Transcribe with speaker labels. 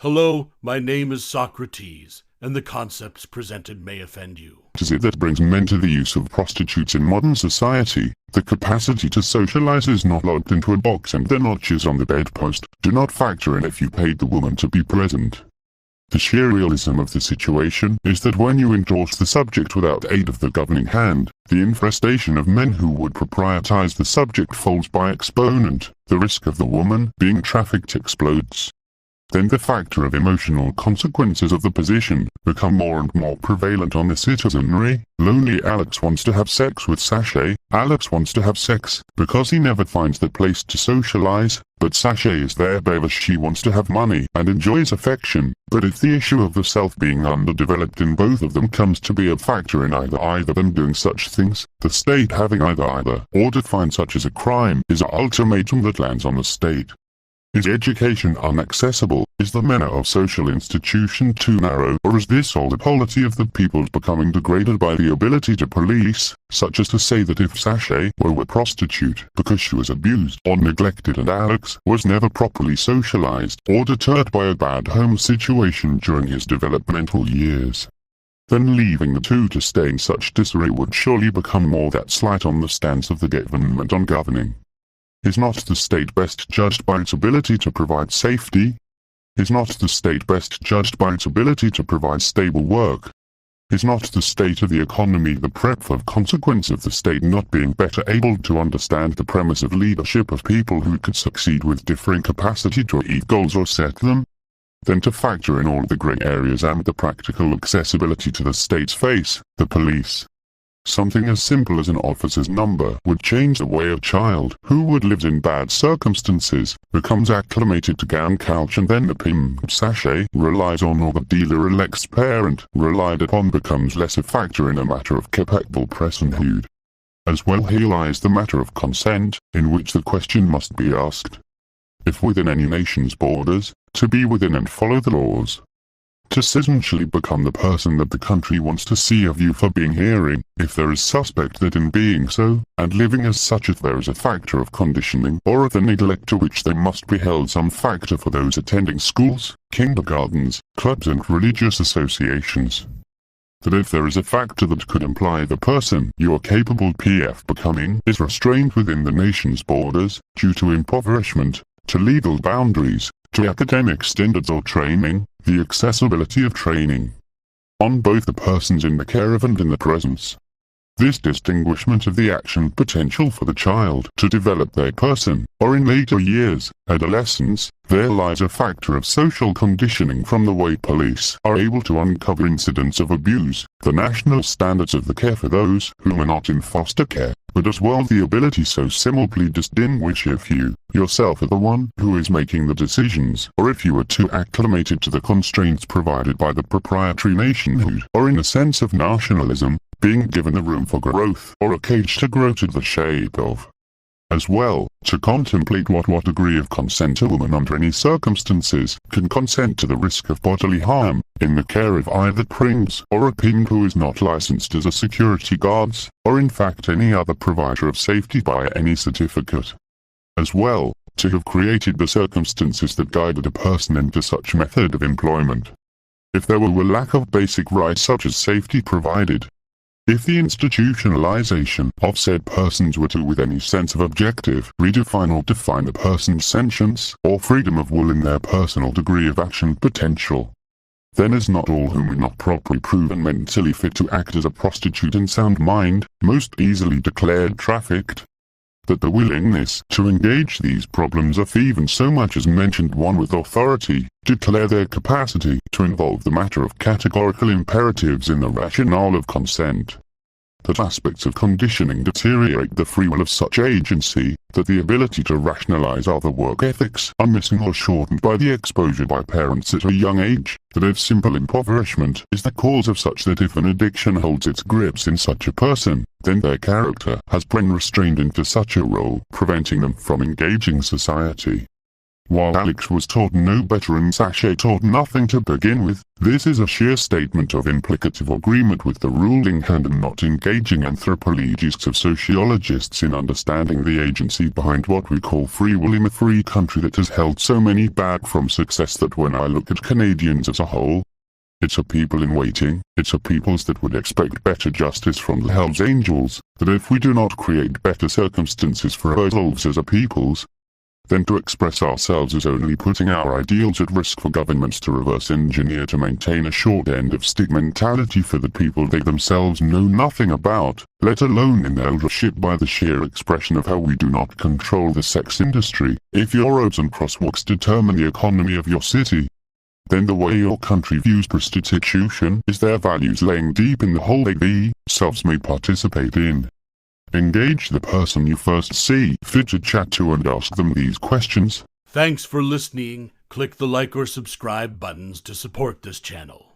Speaker 1: Hello, my name is Socrates, and the concepts presented may offend you.
Speaker 2: What is it that brings men to the use of prostitutes in modern society? The capacity to socialize is not locked into a box, and the notches on the bedpost do not factor in if you paid the woman to be present. The sheer realism of the situation is that when you endorse the subject without aid of the governing hand, the infestation of men who would proprietize the subject falls by exponent, the risk of the woman being trafficked explodes. Then the factor of emotional consequences of the position become more and more prevalent on the citizenry. Lonely Alex wants to have sex with Sashay. Alex wants to have sex because he never finds the place to socialize, but Sashay is there because she wants to have money and enjoys affection. But if the issue of the self being underdeveloped in both of them comes to be a factor in either them doing such things, the state having either or define such as a crime is an ultimatum that lands on the state. Is education inaccessible? Is the manner of social institution too narrow? Or is this all the polity of the peoples becoming degraded by the ability to police, such as to say that if Sashay were a prostitute because she was abused or neglected and Alex was never properly socialized or deterred by a bad home situation during his developmental years, then leaving the two to stay in such disarray would surely become more that slight on the stance of the government on governing. Is not the state best judged by its ability to provide safety? Is not the state best judged by its ability to provide stable work? Is not the state of the economy the prep of consequence of the state not being better able to understand the premise of leadership of people who could succeed with differing capacity to achieve goals or set them? Then to factor in all the grey areas and the practical accessibility to the state's face, the police. Something as simple as an officer's number would change the way a child who would live in bad circumstances becomes acclimated to gang culture, and then the pimp Sashay relies on or the dealer-elect's parent relied upon becomes less a factor in a matter of capable personhood. As well here lies the matter of consent, in which the question must be asked. If within any nation's borders, to be within and follow the laws. To essentially become the person that the country wants to see of you for being hearing, if there is suspect that in being so, and living as such if there is a factor of conditioning or of the neglect to which they must be held some factor for those attending schools, kindergartens, clubs and religious associations. That if there is a factor that could imply the person you are capable PF becoming is restrained within the nation's borders, due to impoverishment, to legal boundaries, to academic standards or training, the accessibility of training on both the persons in the care of and in the presence. This distinguishment of the action potential for the child to develop their person, or in later years, adolescence, there lies a factor of social conditioning from the way police are able to uncover incidents of abuse, the national standards of the care for those who are not in foster care, but as well the ability so simply distinguish if you, yourself are the one who is making the decisions, or if you are too acclimated to the constraints provided by the proprietary nationhood, or in a sense of nationalism, being given a room for growth, or a cage to grow to the shape of. As well, to contemplate what degree of consent a woman under any circumstances can consent to the risk of bodily harm, in the care of either prince or a pimp who is not licensed as a security guards, or in fact any other provider of safety by any certificate. As well, to have created the circumstances that guided a person into such method of employment. If there were a lack of basic rights such as safety provided, if the institutionalization of said persons were to with any sense of objective redefine or define a person's sentience or freedom of will in their personal degree of action potential, then is not all whom are not properly proven mentally fit to act as a prostitute in sound mind, most easily declared trafficked? That the willingness to engage these problems of even so much as mentioned one with authority, declare their capacity to involve the matter of categorical imperatives in the rationale of consent. That aspects of conditioning deteriorate the free will of such agency, that the ability to rationalize other work ethics are missing or shortened by the exposure by parents at a young age, that if simple impoverishment is the cause of such that if an addiction holds its grips in such a person, then their character has been restrained into such a role, preventing them from engaging society. while Alex was taught no better and Sasha taught nothing to begin with. This is a sheer statement of implicative agreement with the ruling hand and not engaging anthropologists of sociologists in understanding the agency behind what we call free will in a free country that has held so many back from success that when I look at Canadians as a whole, it's a people in waiting, it's a peoples that would expect better justice from the Hells Angels, that if we do not create better circumstances for ourselves as a peoples, then to express ourselves is only putting our ideals at risk for governments to reverse engineer to maintain a short end of stick mentality for the people they themselves know nothing about, let alone in eldership by the sheer expression of how we do not control the sex industry. If your roads and crosswalks determine the economy of your city, then the way your country views prostitution is their values laying deep in the hole they themselves may participate in. Engage the person you first see fit to chat to and ask them these questions.
Speaker 1: Thanks for listening. Click the like or subscribe buttons to support this channel.